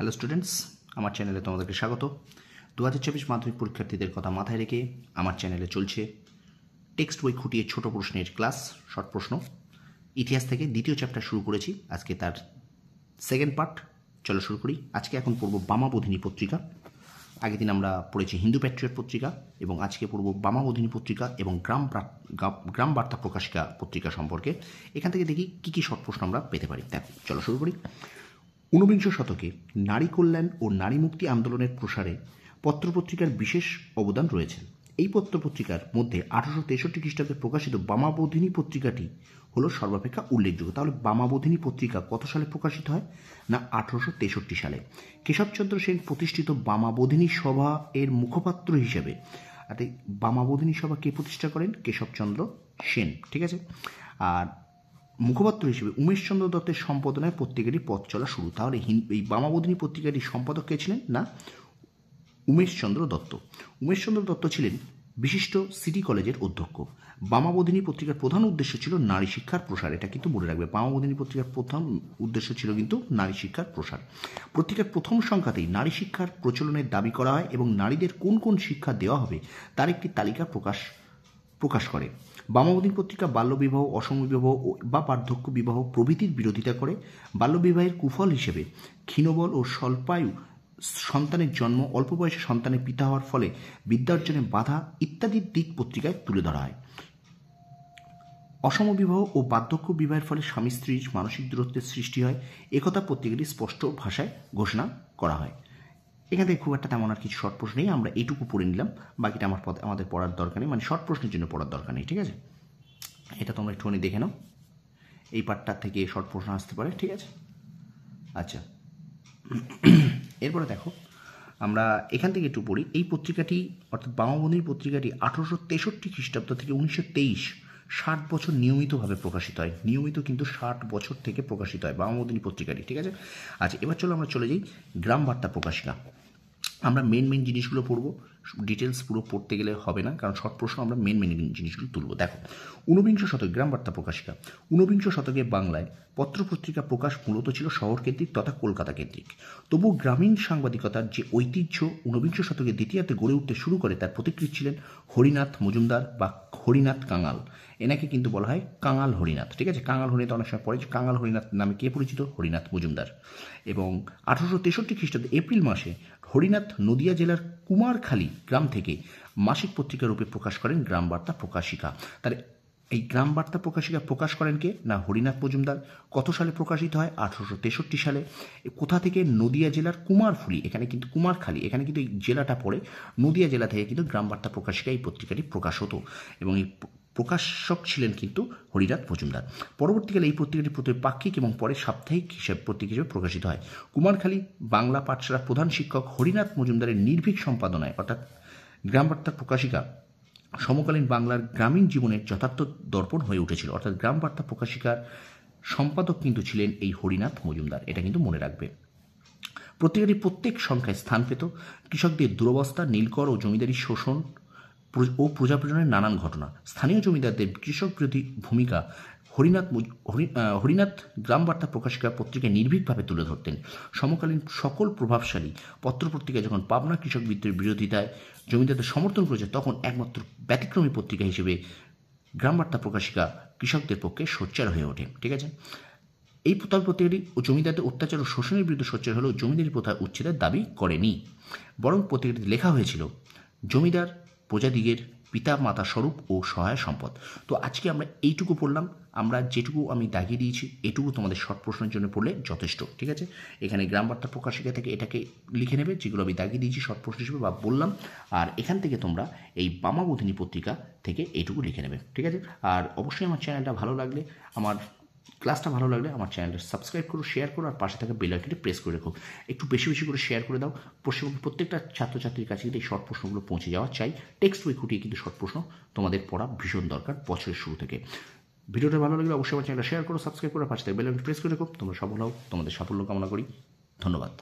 Hello students, আমার চ্যানেলে তোমাদেরকে স্বাগত। 2024 মাধ্যমিক পরীক্ষার্থীদের কথা মাথায় রেখে আমার চ্যানেলে চলছে টেক্সট বই খুঁটিয়ে ছোট প্রশ্নের ক্লাস, শর্ট প্রশ্ন। ইতিহাস থেকে দ্বিতীয় চ্যাপ্টার শুরু করেছি, আজকে তার সেকেন্ড পার্ট। চলো শুরু করি। আজকে এখন পড়ব বামাবোধিনী পত্রিকা। আগের দিন আমরা পড়েছি হিন্দু প্যাট্রিয়ট পত্রিকা, এবং আজকে পড়ব বামাবোধিনী পত্রিকা এবং গ্রাম বার্তা প্রকাশিকা পত্রিকা সম্পর্কে। এখান থেকে দেখি কী কী শর্ট প্রশ্ন আমরা পেতে পারি। দেখো, চলো শুরু করি। 19বিংশ শতকে নারী কল্যাণ ও নারী মুক্তি আন্দোলনের প্রসারে পত্রপত্রিকার বিশেষ অবদান রয়েছে। এই পত্রপত্রিকার মধ্যে 1863 খ্রিস্টাব্দে প্রকাশিত বামাবোধিনী পত্রিকাটি হলো সর্বাপেক্ষা উল্লেখযোগ্য। তাহলে বামাবোধিনী পত্রিকা কত সালে প্রকাশিত হয়? না, 1863 সালে। কেশবচন্দ্র সেন প্রতিষ্ঠিত বামাবোধিনী সভা এর মুখপাত্র হিসেবে, অর্থাৎ বামাবোধিনী সভা কে প্রতিষ্ঠা করেন? কেশবচন্দ্র সেন, ঠিক আছে। আর মুখপাত্র হিসেবে উমেশচন্দ্র দত্তের সম্পাদনায় পত্রিকাটি পথ চলা শুরু। তাহলে এই বামাবোধিনী পত্রিকাটির সম্পাদক কে ছিলেন? না, উমেশচন্দ্র দত্ত। উমেশচন্দ্র দত্ত ছিলেন বিশিষ্ট সিটি কলেজের অধ্যক্ষ। বামাবোধিনী পত্রিকার প্রধান উদ্দেশ্য ছিল নারী শিক্ষার প্রসার। এটা কিন্তু মনে রাখবে, বামাবোধিনী পত্রিকার প্রথম উদ্দেশ্য ছিল কিন্তু নারী শিক্ষার প্রসার। পত্রিকার প্রথম সংখ্যাতেই নারী শিক্ষার প্রচলনের দাবি করা হয় এবং নারীদের কোন কোন শিক্ষা দেওয়া হবে তার একটি তালিকা প্রকাশ করে। বামাবোধিনী পত্রিকা বাল্যবিবাহ, অসমবিবাহ বা বার্ধক্য বিবাহ প্রভৃতির বিরোধিতা করে। বাল্যবিবাহের কুফল হিসেবে ক্ষীণবল ও স্বল্পায়ু সন্তানের জন্ম, অল্প বয়সে সন্তানের পিতা হওয়ার ফলে বিদ্যার্জনে বাধা ইত্যাদির দিক পত্রিকায় তুলে ধরা হয়। অসমবিবাহ ও বার্ধক্য বিবাহের ফলে স্বামী স্ত্রীর মানসিক দূরত্বের সৃষ্টি হয়, একথা পত্রিকাটি স্পষ্ট ভাষায় ঘোষণা করা হয়। এখান থেকে খুব একটা তেমন আর কিছু শর্ট প্রশ্ন নেই, আমরা এইটুকু পড়ে নিলাম, বাকিটা আমাদের পড়ার দরকার নেই, মানে শর্ট প্রশ্নের জন্য পড়ার দরকার নেই, ঠিক আছে। এটা তোমরা একটুখানি দেখে নাও, এই পার্টটার থেকে শর্ট প্রশ্ন আসতে পারে, ঠিক আছে। আচ্ছা, এরপরে দেখো, আমরা এখান থেকে একটু পড়ি। এই পত্রিকাটি, অর্থাৎ বামাবোধিনী পত্রিকাটি 1863 খ্রিস্টাব্দ থেকে 1923, 60 বছর নিয়মিতভাবে প্রকাশিত হয়। নিয়মিত কিন্তু 60 বছর থেকে প্রকাশিত হয় বামাবোধিনী পত্রিকাটি, ঠিক আছে। আচ্ছা, এবার চলো আমরা চলে যাই গ্রাম বার্তা প্রকাশিকা। আমরা মেন জিনিসগুলো পড়বো, ডিটেলস পুরো পড়তে গেলে হবে না, কারণ শর্ট প্রশ্ন আমরা মেন জিনিসগুলো তুলব। দেখো, 19বিংশ শতকে গ্রাম বার্তা প্রকাশিকা। 19বিংশ শতকে বাংলায় পত্রপত্রিকা প্রকাশ মূলত ছিল শহর কেন্দ্রিক তথা কলকাতা কেন্দ্রিক। তবু গ্রামীণ সাংবাদিকতার যে ঐতিহ্য 19বিংশ শতকে দ্বিতীয়ার্ধে গড়ে উঠতে শুরু করে, তার প্রতিকৃত ছিলেন হরিনাথ মজুমদার বা হরিনাথ কাঙাল। এনাকে কিন্তু বলা হয় কাঙাল হরিনাথ, ঠিক আছে। কাঙাল হরিনাথ অনেক সময় পড়ে, কাঙাল হরিনাথ নামে কে পরিচিত? হরিনাথ মজুমদার। এবং 1863 খ্রিস্টাব্দে এপ্রিল মাসে হরিনাথ নদিয়া জেলার কুমারখালী গ্রাম থেকে মাসিক পত্রিকা রূপে প্রকাশ করেন গ্রাম বার্তা প্রকাশিকা। তাহলে এই গ্রাম বার্তা প্রকাশিকা প্রকাশ করেন কে? না, হরিনাথ মজুমদার। কত সালে প্রকাশিত হয়? 1863 সালে। কোথা থেকে? নদিয়া জেলার কুমারফুলি, এখানে কিন্তু কুমারখালী, এখানে কিন্তু এই জেলাটা পড়ে। নদিয়া জেলা থেকে কিন্তু গ্রাম বার্তা প্রকাশিকা এই পত্রিকাটি প্রকাশ হতো, এবং এই প্রকাশক ছিলেন কিন্তু হরিনাথ মজুমদার। পরবর্তীকালে এই পত্রিকাটি প্রথমে পাক্ষিক এবং পরে সাপ্তাহিক পত্রিকা হিসেবে প্রকাশিত হয়। কুমারখালী বাংলা পাঠশালার প্রধান শিক্ষক হরিনাথ মজুমদারের নির্ভীক সম্পাদনায়, অর্থাৎ গ্রাম বার্তা প্রকাশিকা সমকালীন বাংলার গ্রামীণ জীবনের যথার্থ দর্পণ হয়ে উঠেছিল। অর্থাৎ গ্রাম বার্তা প্রকাশিকার সম্পাদক কিন্তু ছিলেন এই হরিনাথ মজুমদার, এটা কিন্তু মনে রাখবে। পত্রিকাটি প্রত্যেক সংখ্যায় স্থান পেত কৃষকদের দুরবস্থা, নীলকর ও জমিদারি শোষণ ও প্রজাপীড়নের নানান ঘটনা। স্থানীয় জমিদারদের কৃষক বিরোধী ভূমিকা হরিনাথ গ্রাম বার্তা প্রকাশিকা পত্রিকায় নির্ভীকভাবে তুলে ধরতেন। সমকালীন সকল প্রভাবশালী পত্রপত্রিকা যখন পাবনা কৃষক বিরোধিতায় জমিদারদের সমর্থন করেছে, তখন একমাত্র ব্যতিক্রমী পত্রিকা হিসেবে গ্রাম বার্তা প্রকাশিকা কৃষকদের পক্ষে সোচ্চার হয়ে ওঠে, ঠিক আছে। এই পত্রিকাটি জমিদারদের অত্যাচার ও শোষণের বিরুদ্ধে সোচ্চার হলেও জমিদারি প্রথা উচ্ছেদের দাবি করেনি, বরং পত্রিকাটি লেখা হয়েছিল জমিদার প্রজাদিগের পিতা মাতা স্বরূপ ও সহায় সম্পদ। তো আজকে আমরা এইটুকু পড়লাম, আমরা যেটুকু আমি দাগিয়ে দিয়েছি এটুকু তোমাদের শর্ট প্রশ্নের জন্য পড়লে যথেষ্ট, ঠিক আছে। এখানে গ্রাম বার্তা প্রকাশিকা থেকে এটাকে লিখে নেবে, যেগুলো আমি দাগিয়ে দিয়েছি শর্ট প্রশ্ন হিসেবে বা বললাম, আর এখান থেকে তোমরা এই বামাবোধিনী পত্রিকা থেকে এইটুকু লিখে নেবে, ঠিক আছে। আর অবশ্যই আমার চ্যানেলটা ভালো লাগলে, আমার ক্লাসটা ভালো লাগলে আমার চ্যানেলটা সাবস্ক্রাইব করো, শেয়ার করো, আর পাশে থাকা বেল আইকনটি প্রেস করে রেখো। একটু বেশি বেশি করে শেয়ার করে দাও, প্রত্যেকটা ছাত্রছাত্রীর কাছে কিন্তু এই শর্ট প্রশ্নগুলো পৌঁছে যাওয়া চাই। টেক্সট বই খুঁটিয়ে কিন্তু শর্ট প্রশ্ন তোমাদের পড়া ভীষণ দরকার বছরের শুরু থেকে। ভিডিওটা ভালো লাগলে অবশ্যই আমার চ্যানেলটা শেয়ার করো, সাবস্ক্রাইব করো, পাশে থাকা বেল আইকনটি প্রেস করে রেখো। তোমরা সফল হও, তোমাদের সাফল্য কামনা করি। ধন্যবাদ।